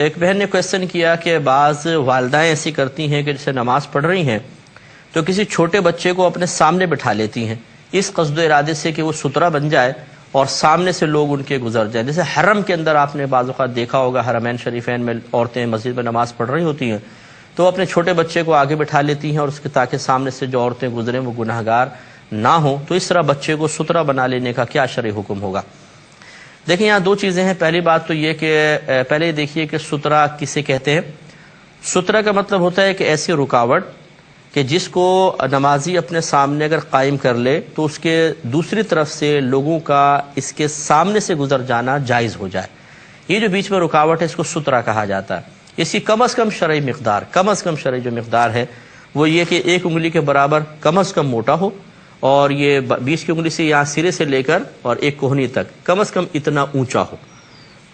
ایک بہن نے کویسچن کیا کہ بعض والدائیں ایسی کرتی ہیں کہ جیسے نماز پڑھ رہی ہیں تو کسی چھوٹے بچے کو اپنے سامنے بٹھا لیتی ہیں اس قصد و ارادے سے کہ وہ سترہ بن جائے اور سامنے سے لوگ ان کے گزر جائیں. جیسے حرم کے اندر آپ نے بعض اوقات دیکھا ہوگا، حرمین شریفین میں عورتیں مسجد میں نماز پڑھ رہی ہوتی ہیں تو اپنے چھوٹے بچے کو آگے بٹھا لیتی ہیں اور اس کے تاکہ سامنے سے جو عورتیں گزریں وہ گناہگار نہ ہوں. تو اس طرح بچے کو سترہ بنا لینے کا کیا شرعی حکم ہوگا؟ دیکھیں یہاں دو چیزیں ہیں. پہلی بات تو یہ کہ پہلے دیکھیے کہ سترہ کسے کہتے ہیں. سترہ کا مطلب ہوتا ہے کہ ایسی رکاوٹ کہ جس کو نمازی اپنے سامنے اگر قائم کر لے تو اس کے دوسری طرف سے لوگوں کا اس کے سامنے سے گزر جانا جائز ہو جائے. یہ جو بیچ میں رکاوٹ ہے اس کو سترہ کہا جاتا ہے. اس کی کم از کم شرعی مقدار، کم از کم شرعی جو مقدار ہے وہ یہ کہ 1 انگلی کے برابر کم از کم موٹا ہو، اور یہ 20 کی انگلی سے یہاں سرے سے لے کر اور 1 کوہنی تک کم از کم اتنا اونچا ہو،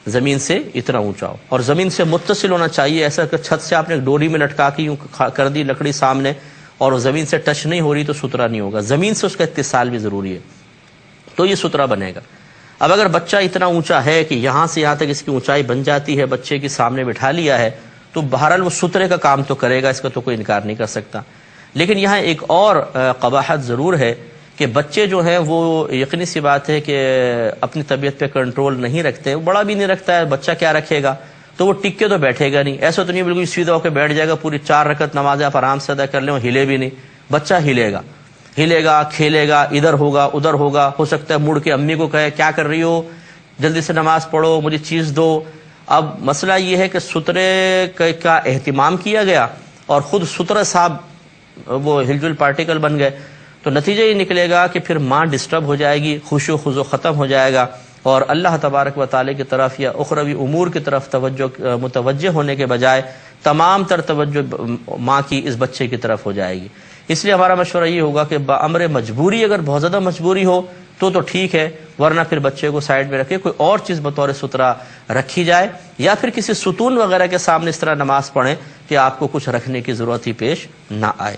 زمین سے اتنا اونچا ہو، اور زمین سے متصل ہونا چاہیے. ایسا کہ چھت سے آپ نے ڈوری میں لٹکا کے یوں کر دی لکڑی سامنے اور زمین سے ٹچ نہیں ہو رہی تو سترہ نہیں ہوگا. زمین سے اس کا اتصال بھی ضروری ہے تو یہ سترہ بنے گا. اب اگر بچہ اتنا اونچا ہے کہ یہاں سے یہاں تک اس کی اونچائی بن جاتی ہے، بچے کے سامنے بٹھا لیا ہے تو بہرحال وہ سترے کا کام تو کرے گا، اس کا تو کوئی انکار نہیں کر سکتا. لیکن یہاں ایک اور قباحت ضرور ہے کہ بچے جو ہیں وہ یقینی سی بات ہے کہ اپنی طبیعت پہ کنٹرول نہیں رکھتے. بڑا بھی نہیں رکھتا ہے، بچہ کیا رکھے گا؟ تو وہ ٹک کے تو بیٹھے گا نہیں. ایسا تو نہیں بالکل سیدھا ہو کے بیٹھ جائے گا، پوری 4 رکعت نماز آپ آرام سے ادا کر لیں اور ہلے بھی نہیں. بچہ ہلے گا، کھیلے گا، ادھر ہوگا ادھر ہوگا. ہو سکتا ہے مڑ کے امی کو کہے کیا کر رہی ہو، جلدی سے نماز پڑھو، مجھے چیز دو. اب مسئلہ یہ ہے کہ سترے کا اہتمام کیا گیا اور خود سترہ صاحب وہ ہلجل پارٹیکل بن گئے تو نتیجہ یہ نکلے گا کہ پھر ماں ڈسٹرب ہو جائے گی، خوش و خضو ختم ہو جائے گا، اور اللہ تبارک و تعالی کی طرف یا اخروی امور کی طرف متوجہ ہونے کے بجائے تمام تر توجہ ماں کی اس بچے کی طرف ہو جائے گی. اس لیے ہمارا مشورہ یہ ہوگا کہ بامر مجبوری، اگر بہت زیادہ مجبوری ہو تو ٹھیک ہے، ورنہ پھر بچے کو سائڈ میں رکھے، کوئی اور چیز بطور سترہ رکھی جائے، یا پھر کسی ستون وغیرہ کے سامنے اس طرح نماز پڑھیں کہ آپ کو کچھ رکھنے کی ضرورت ہی پیش نہ آئے.